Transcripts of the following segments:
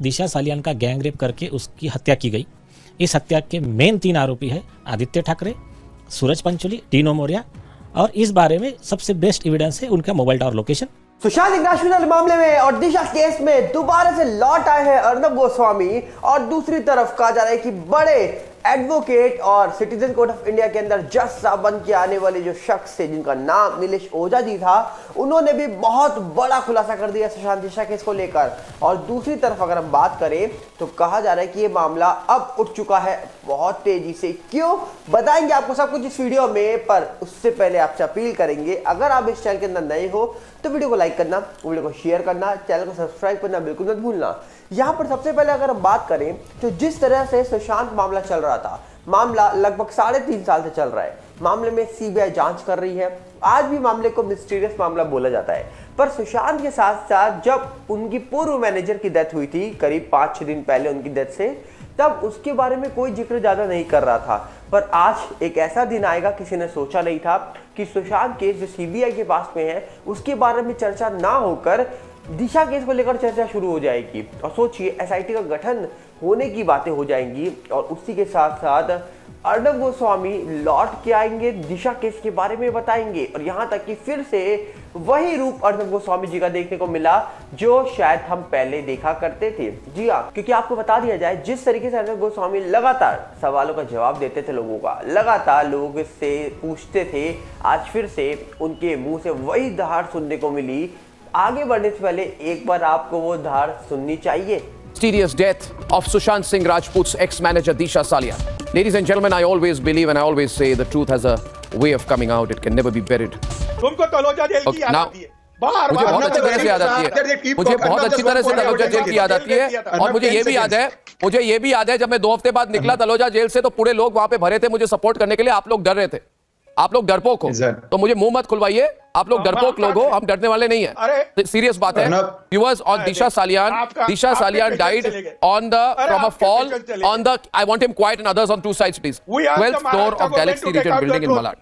दिशा सालियान का gang rape करके उसकी हत्या की गई। इस हत्या के मेन 3 आरोपी है आदित्य ठाकरे, सूरज पंचोली, टीनो मौर्य, और इस बारे में सबसे बेस्ट एविडेंस है उनका mobile tower location. Sushant Singh Rajput मामले में और दिशा केस में दोबारा से लौट आए हैं अर्नब गोस्वामी, और दूसरी तरफ कहा जा रहा है कि बड़े एडवोकेट और सिटीजन कोर्ट ऑफ इंडिया के अंदर जज साहब बन के आने वाले जो शख्स थे जिनका नाम नीलेश ओझा जी था, उन्होंने भी बहुत बड़ा खुलासा कर दिया सुशांत दिशा केस को लेकर। और दूसरी तरफ अगर हम बात करें तो कहा जा रहा है कि ये मामला अब उठ चुका है बहुत तेजी से। क्यों, बताएंगे आपको सब कुछ इस वीडियो में, पर उससे पहले आपसे अपील करेंगे अगर आप इस चैनल के अंदर नए हो तो वीडियो को लाइक करना, वीडियो को शेयर करना, चैनल को सब्सक्राइब करना बिल्कुल मत भूलना। यहां पर सबसे पहले अगर हम बात करें तो जिस तरह से सुशांत मामला चल रहा था, मामला लगभग 3.5 साल से चल रहा है, मामले में सीबीआई जांच कर रही है। आज भी मामले को मिस्टीरियस मामला बोला जाता है, पर सुशांत के साथ साथ जब उनकी पूर्व मैनेजर की डेथ हुई थी करीब 5-6 दिन पहले उनकी डेथ से, तब उसके बारे में कोई जिक्र ज्यादा नहीं कर रहा था। पर आज एक ऐसा दिन आएगा, किसी ने सोचा नहीं था कि सुशांत केस जो सीबीआई के पास में है उसके बारे में चर्चा ना होकर दिशा केस को लेकर चर्चा शुरू हो जाएगी। और सोचिए एसआईटी का गठन होने की बातें हो जाएंगी, और उसी के साथ साथ अर्नब गोस्वामी लौट के आएंगे, दिशा केस के बारे में बताएंगे, और यहाँ तक कि फिर से वही रूप अर्नब गोस्वामी जी का देखने को मिला जो शायद हम पहले देखा करते थे। जी हाँ, क्योंकि आपको बता दिया जाए जिस तरीके से अर्नब गोस्वामी लगातार सवालों का जवाब देते थे लोगों का, लगातार लोगों से पूछते थे, आज फिर से उनके मुंह से वही दहाड़ सुनने को मिली। आगे बढ़ने से पहले एक बार आपको वो धार सुननी चाहिए। Mysterious death of Sushant Singh Rajput's ex-manager Disha Salian. Ladies and gentlemen, I always believe and I always say the truth has a way of coming out. It can never be buried. तुमको Taloja jail की याद आती है? मुझे बहुत अच्छी तरह से याद आती है। मुझे बहुत अच्छी तरह से तलोजा जेल की याद आती है। और मुझे ये भी याद है जब मैं 2 हफ्ते बाद निकला तलोजा जेल से तो पूरे लोग वहां पे भरे थे मुझे सपोर्ट करने के लिए। आप लोग डर रहे थे, आप लोग डरपोक हो, तो मुझे मुंह मत खुलवाइए। आप लोग डरपोक लोग हो, हम डरने वाले नहीं है। सीरियस बात है। Viewers, on Disha Salian died on the from a fall on the, I want him quiet and others on 2 sides please, 12th floor of Galaxy Regent building in Malad.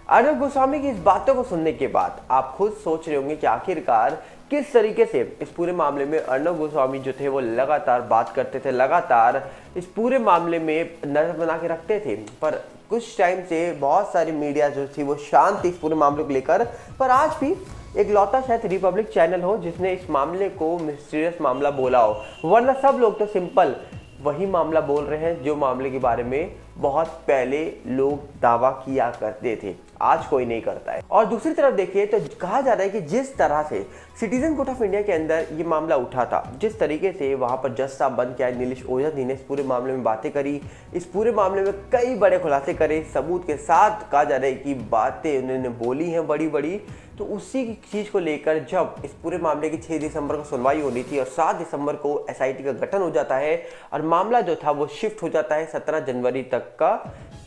Arnab Goswami की इस बातों को सुनने के बाद आप खुद सोच रहे होंगे कि आखिरकार किस तरीके से इस पूरे मामले में अर्नब गोस्वामी जो थे वो लगातार बात करते थे, लगातार इस पूरे मामले में नजर बना के रखते थे। पर कुछ टाइम से बहुत सारी मीडिया जो थी वो शांत थी इस पूरे मामले को लेकर। पर आज भी एक लौता शायद रिपब्लिक चैनल हो जिसने इस मामले को मिस्टीरियस मामला बोला हो, वरना सब लोग तो सिंपल वही मामला बोल रहे हैं जो मामले के बारे में बहुत पहले लोग दावा किया करते थे, आज कोई नहीं करता है। और दूसरी तरफ देखिए तो कहा जा रहा है कि जिस तरह से सिटीजन कोर्ट ऑफ इंडिया के अंदर ये मामला उठा था, जिस तरीके से वहां पर जज साहब बन के आए नीलेश ओझा जी ने इस पूरे मामले में बातें करी, इस पूरे मामले में कई बड़े खुलासे करे, सबूत के साथ कहा जा रहा है कि बातें उन्होंने बोली हैं बड़ी बड़ी। तो उसी चीज को लेकर जब इस पूरे मामले की 6 दिसंबर को सुनवाई होनी थी और 7 दिसंबर को एसआईटी का गठन हो जाता है और मामला जो था वो शिफ्ट हो जाता है 17 जनवरी तक का,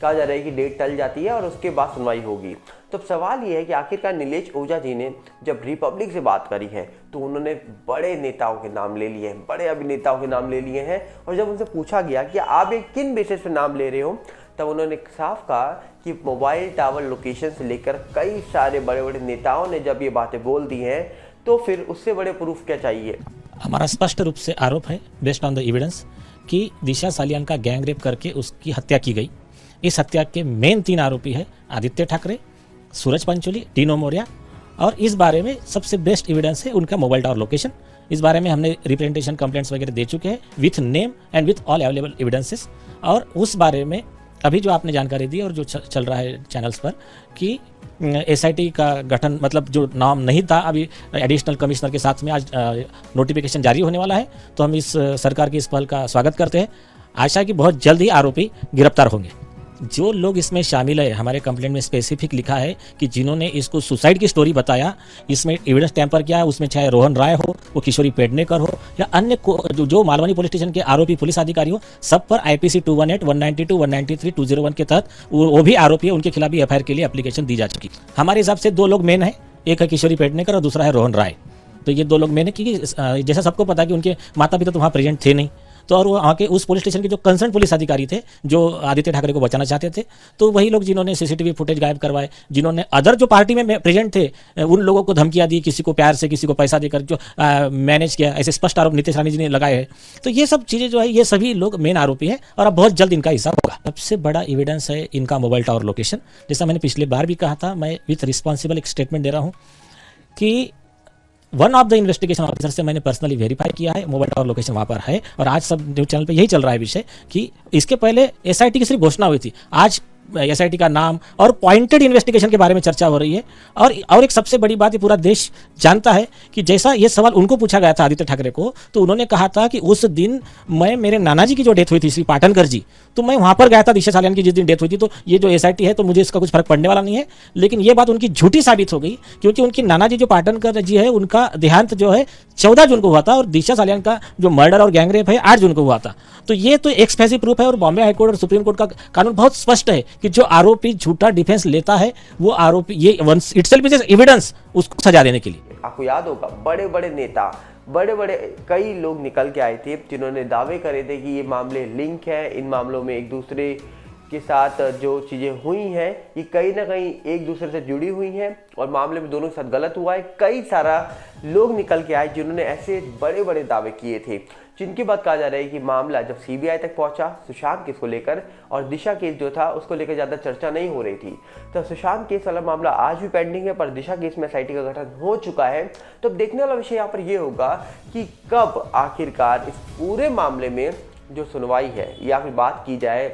कहा जा रहा है कि डेट टल जाती है और उसके बाद सुनवाई होगी। तो सवाल ये है कि आखिरकार नीलेश ओझा जी ने जब रिपब्लिक से बात करी है तो उन्होंने बड़े नेताओं के नाम ले लिए हैं, बड़े अभिनेताओं के नाम ले लिए हैं, और जब उनसे पूछा गया कि आप एक किन बेसिस पे नाम ले रहे हो, तब उन्होंने साफ कहा कि मोबाइल टावर लोकेशन से लेकर कई सारे बड़े बड़े नेताओं ने जब ये बातें बोल दी हैं तो फिर उससे बड़े प्रूफ क्या चाहिए। हमारा स्पष्ट रूप से आरोप है बेस्ड ऑन द एविडेंस कि दिशा सालियान का गैंग रेप करके उसकी हत्या की गई। इस हत्या के मेन 3 आरोपी है आदित्य ठाकरे, सूरज पंचोली, टीनो मौर्य, और इस बारे में सबसे बेस्ट एविडेंस है उनका मोबाइल टावर लोकेशन। इस बारे में हमने रिप्रेजेंटेशन कंप्लेंट्स वगैरह दे चुके हैं with name and with all available evidences. और उस बारे में अभी जो आपने जानकारी दी और जो चल रहा है चैनल्स पर कि एसआईटी का गठन, मतलब जो नाम नहीं था, अभी एडिशनल कमिश्नर के साथ में आज नोटिफिकेशन जारी होने वाला है। तो हम इस सरकार की इस पहल का स्वागत करते हैं। आशा है कि बहुत जल्द ही आरोपी गिरफ्तार होंगे। जो लोग इसमें शामिल है, हमारे कंप्लेंट में स्पेसिफिक लिखा है कि जिन्होंने इसको सुसाइड की स्टोरी बताया, इसमें एविडेंस टैंपर किया है, उसमें चाहे रोहन राय हो, वो किशोरी पेडनेकर हो, या अन्य जो मालवनी पुलिस स्टेशन के आरोपी पुलिस अधिकारी हो, सब पर आईपीसी 218, 192, 193, 201 के तहत वो भी आरोपी है, उनके खिलाफ भी एफआईआर के लिए एप्लीकेशन दी जा चुकी। हमारे हिसाब से 2 लोग मेन है, एक है किशोरी पेडनेकर और दूसरा है रोहन राय। तो ये 2 लोग मेन है क्योंकि जैसा सबको पता है कि उनके माता पिता तो वहाँ प्रेजेंट थे नहीं, तो और वहाँ के उस पुलिस स्टेशन के जो कंसर्न पुलिस अधिकारी थे जो आदित्य ठाकरे को बचाना चाहते थे, तो वही लोग जिन्होंने सीसीटीवी फुटेज गायब करवाए, जिन्होंने अदर जो पार्टी में प्रेजेंट थे उन लोगों को धमकियां दी, किसी को प्यार से किसी को पैसा देकर जो मैनेज किया, ऐसे स्पष्ट आरोप नीतीश रानी जी ने लगाए हैं। तो ये सब चीज़ें जो है ये सभी लोग मेन आरोपी हैं और अब बहुत जल्द इनका हिसाब होगा। सबसे बड़ा एविडेंस है इनका मोबाइल टावर लोकेशन। जैसा मैंने पिछले बार भी कहा था, मैं विथ रिस्पॉन्सिबल एक स्टेटमेंट दे रहा हूँ कि one of the investigation officer से मैंने पर्सनली वेरीफाई किया है, मोबाइल टावर लोकेशन वहाँ पर है। और आज सब न्यूज़ चैनल पे यही चल रहा है विषय कि इसके पहले एसआईटी की सिर्फ घोषणा हुई थी, आज एसआईटी का नाम और पॉइंटेड इन्वेस्टिगेशन के बारे में चर्चा हो रही है। और एक सबसे बड़ी बात, ये पूरा देश जानता है कि जैसा ये सवाल उनको पूछा गया था आदित्य ठाकरे को, तो उन्होंने कहा था कि उस दिन मैं, मेरे नाना जी की जो डेथ हुई थी श्री पाटनकर जी, तो मैं वहाँ पर गया था दिशा सालियान की जिस दिन डेथ हुई थी। तो ये जो एसआईटी है तो मुझे इसका कुछ फर्क पड़ने वाला नहीं है। लेकिन ये बात उनकी झूठी साबित हो गई, क्योंकि उनकी नाना जी जो पाटनकर जी है उनका देहांत जो है 14 जून को हुआ था और दिशा सालियान का जो मर्डर और गैंगरेप है 8 जून को हुआ था। तो ये तो एक्सप्रेसिव प्रूफ है और बॉम्बे हाईकोर्ट और सुप्रीम कोर्ट का कानून बहुत स्पष्ट है कि जो आरोपी झूठा डिफेंस लेता है वो आरोपी, ये वंस इटसेल्फ इज एविडेंस उसको सजा देने के लिए। आपको याद होगा बड़े बड़े नेता, बड़े बड़े कई लोग निकल के आए थे जिन्होंने दावे करे थे कि ये मामले लिंक है, इन मामलों में एक दूसरे के साथ जो चीज़ें हुई हैं ये कहीं ना कहीं एक दूसरे से जुड़ी हुई हैं और मामले में दोनों के साथ गलत हुआ है। कई सारा लोग निकल के आए जिन्होंने ऐसे बड़े बड़े दावे किए थे, जिनके बाद कहा जा रहा है कि मामला जब सीबीआई तक पहुंचा सुशांत केस को लेकर और दिशा केस जो था उसको लेकर ज़्यादा चर्चा नहीं हो रही थी, तो सुशांत केस वाला मामला आज भी पेंडिंग है, पर दिशा केस में एसआईटी का गठन हो चुका है। तो अब देखने वाला विषय यहाँ पर यह होगा कि कब आखिरकार इस पूरे मामले में जो सुनवाई है या फिर बात की जाए,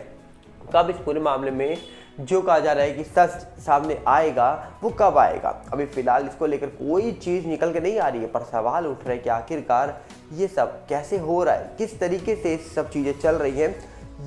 कब इस पूरे मामले में जो कहा जा रहा है कि सच सामने आएगा वो कब आएगा। अभी फिलहाल इसको लेकर कोई चीज़ निकल के नहीं आ रही है, पर सवाल उठ रहा है कि आखिरकार ये सब कैसे हो रहा है, किस तरीके से सब चीज़ें चल रही हैं।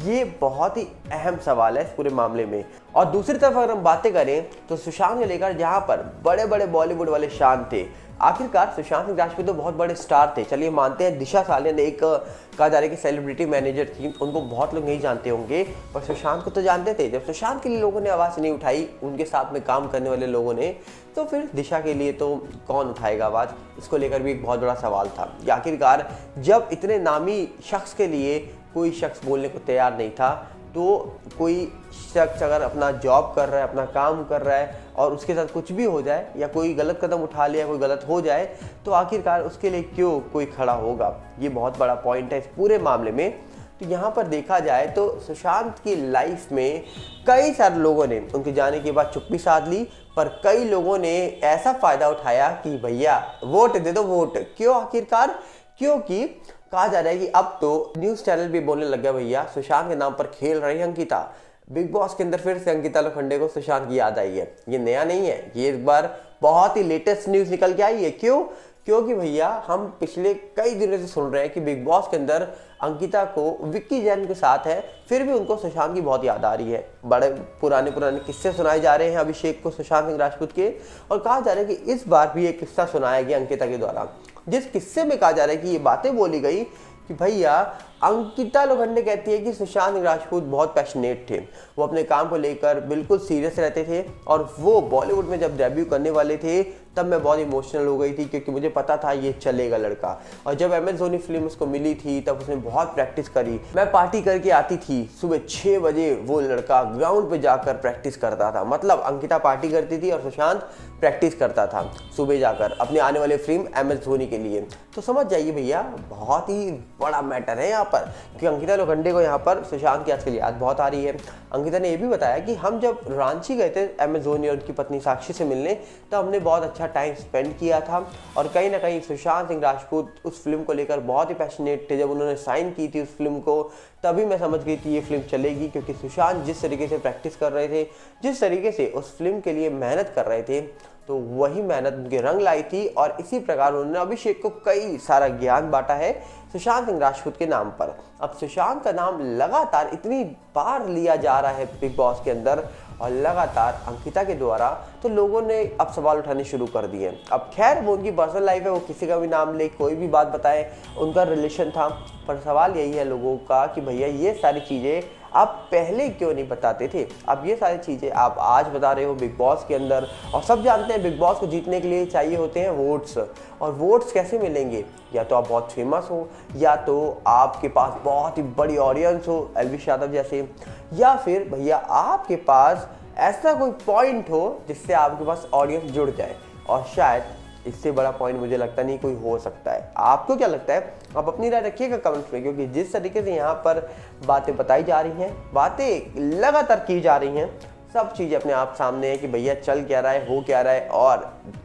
ये बहुत ही अहम सवाल है इस पूरे मामले में। और दूसरी तरफ अगर हम बातें करें तो सुशांत को लेकर जहाँ पर बड़े बड़े बॉलीवुड वाले शान थे, आखिरकार सुशांत सिंह राजपूत तो बहुत बड़े स्टार थे, चलिए मानते हैं दिशा सालियान एक कहा जा रहा है कि सेलिब्रिटी मैनेजर थी, उनको बहुत लोग नहीं जानते होंगे, पर सुशांत को तो जानते थे। जब सुशांत के लिए लोगों ने आवाज़ नहीं उठाई, उनके साथ में काम करने वाले लोगों ने, तो फिर दिशा के लिए तो कौन उठाएगा आवाज़। इसको लेकर भी एक बहुत बड़ा सवाल था कि आखिरकार जब इतने नामी शख्स के लिए कोई शख्स बोलने को तैयार नहीं था, तो कोई शख्स अगर अपना जॉब कर रहा है, अपना काम कर रहा है और उसके साथ कुछ भी हो जाए या कोई गलत कदम उठा लिया, कोई गलत हो जाए, तो आखिरकार उसके लिए क्यों कोई खड़ा होगा। ये बहुत बड़ा पॉइंट है इस पूरे मामले में। तो यहाँ पर देखा जाए तो सुशांत की लाइफ में कई सारे लोगों ने उनके जाने के बाद चुप्पी साध ली, पर कई लोगों ने ऐसा फ़ायदा उठाया कि भैया वोट दे दो वोट। क्यों आखिरकार? क्योंकि कहा जा रहा है कि अब तो न्यूज़ चैनल भी बोलने लग गया भैया सुशांत के नाम पर खेल रही है अंकिता। बिग बॉस के अंदर फिर से अंकिता लोखंडे को सुशांत की याद आई है। ये नया नहीं है, ये एक बार बहुत ही लेटेस्ट न्यूज़ निकल के आई है। क्यों? क्योंकि भैया हम पिछले कई दिनों से सुन रहे हैं कि बिग बॉस के अंदर अंकिता को विक्की जैन के साथ है, फिर भी उनको सुशांत की बहुत याद आ रही है। बड़े पुराने किस्से सुनाए जा रहे हैं अभिषेक को सुशांत सिंह राजपूत के, और कहा जा रहा है कि इस बार भी एक किस्सा सुनाया गया अंकिता के द्वारा, जिस किस्से में कहा जा रहा है कि ये बातें बोली गई कि भैया अंकिता लोखंडे कहती है कि सुशांत सिंह राजपूत बहुत पैशनेट थे, वो अपने काम को लेकर बिल्कुल सीरियस रहते थे, और वो बॉलीवुड में जब डेब्यू करने वाले थे तब मैं बहुत इमोशनल हो गई थी, क्योंकि मुझे पता था ये चलेगा लड़का। और जब MS धोनी फिल्म उसको मिली थी तब उसने बहुत प्रैक्टिस करी, मैं पार्टी करके आती थी, सुबह 6 बजे वो लड़का ग्राउंड पे जाकर प्रैक्टिस करता था। मतलब अंकिता पार्टी करती थी और सुशांत प्रैक्टिस करता था सुबह जाकर अपने आने वाले फिल्म MS धोनी के लिए। तो समझ जाइए भैया बहुत ही बड़ा मैटर है यहाँ पर, कि अंकिता लोखंडे को यहाँ पर सुशांत की आजकल याद बहुत आ रही है। अंकिता ने यह भी बताया कि हम जब रांची गए थे MS धोनी और उनकी पत्नी साक्षी से मिलने, तो हमने बहुत अच्छा टाइम स्पेंड किया था, और कहीं ना कहीं सुशांत सिंह राजपूत उस फिल्म को लेकर बहुत ही पैशनेट थे। जब उन्होंने साइन की थी उस फिल्म को, तभी मैं समझ गई थी ये फिल्म चलेगी, क्योंकि सुशांत जिस तरीके से प्रैक्टिस कर रहे थे, जिस तरीके से उस फिल्म के लिए मेहनत कर रहे थे, तो वही मेहनत उनके रंग लाई थी। और इसी प्रकार उन्होंने अभिषेक को कई सारा ज्ञान बांटा है सुशांत सिंह राजपूत के नाम पर। अब सुशांत का नाम लगातार इतनी बार लिया जा रहा है बिग बॉस के अंदर, और लगातार अंकिता के द्वारा, तो लोगों ने अब सवाल उठाने शुरू कर दिए। अब खैर वो उनकी पर्सनल लाइफ है, वो किसी का भी नाम ले, कोई भी बात बताए, उनका रिलेशन था, पर सवाल यही है लोगों का कि भैया ये सारी चीज़ें आप पहले क्यों नहीं बताते थे? अब ये सारी चीज़ें आप आज बता रहे हो बिग बॉस के अंदर, और सब जानते हैं बिग बॉस को जीतने के लिए चाहिए होते हैं वोट्स। और वोट्स कैसे मिलेंगे? या तो आप बहुत फेमस हो, या तो आपके पास बहुत ही बड़ी ऑडियंस हो एल्विश यादव जैसे, या फिर भैया आपके पास ऐसा कोई पॉइंट हो जिससे आपके पास ऑडियंस जुड़ जाए। और शायद इससे बड़ा पॉइंट मुझे लगता नहीं कोई हो सकता है। आपको क्या लगता है? आप अपनी राय रखिएगा कमेंट्स में, क्योंकि जिस तरीके से यहाँ पर बातें बताई जा रही हैं, बातें लगातार की जा रही हैं, सब चीज़ अपने आप सामने है कि भैया चल क्या रहा है, हो क्या रहा है और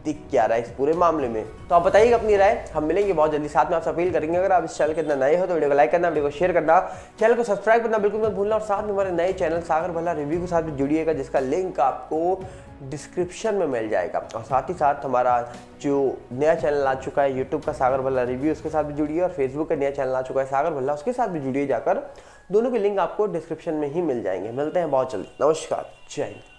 दिख क्या रहा है इस पूरे मामले में। तो आप बताइएगा अपनी राय, हम मिलेंगे बहुत जल्दी। साथ में आपसे अपील करेंगे, अगर आप इस चैनल के अंदर नए हो तो वीडियो को लाइक करना, वीडियो को शेयर करना, चैनल को सब्सक्राइब करना बिल्कुल मत भूलना, और साथ में हमारे नए चैनल सागर भल्ला रिव्यू के साथ भी जुड़िएगा, जिसका लिंक आपको डिस्क्रिप्शन में मिल जाएगा। और साथ ही साथ हमारा जो नया चैनल आ चुका है यूट्यूब का सागर भल्ला रिव्यू, उसके साथ भी जुड़िए, और फेसबुक का नया चैनल आ चुका है सागर भल्ला, उसके साथ भी जुड़िए जाकर। दोनों के लिंक आपको डिस्क्रिप्शन में ही मिल जाएंगे। मिलते हैं बहुत जल्दी। नमस्कार, जय हिंद।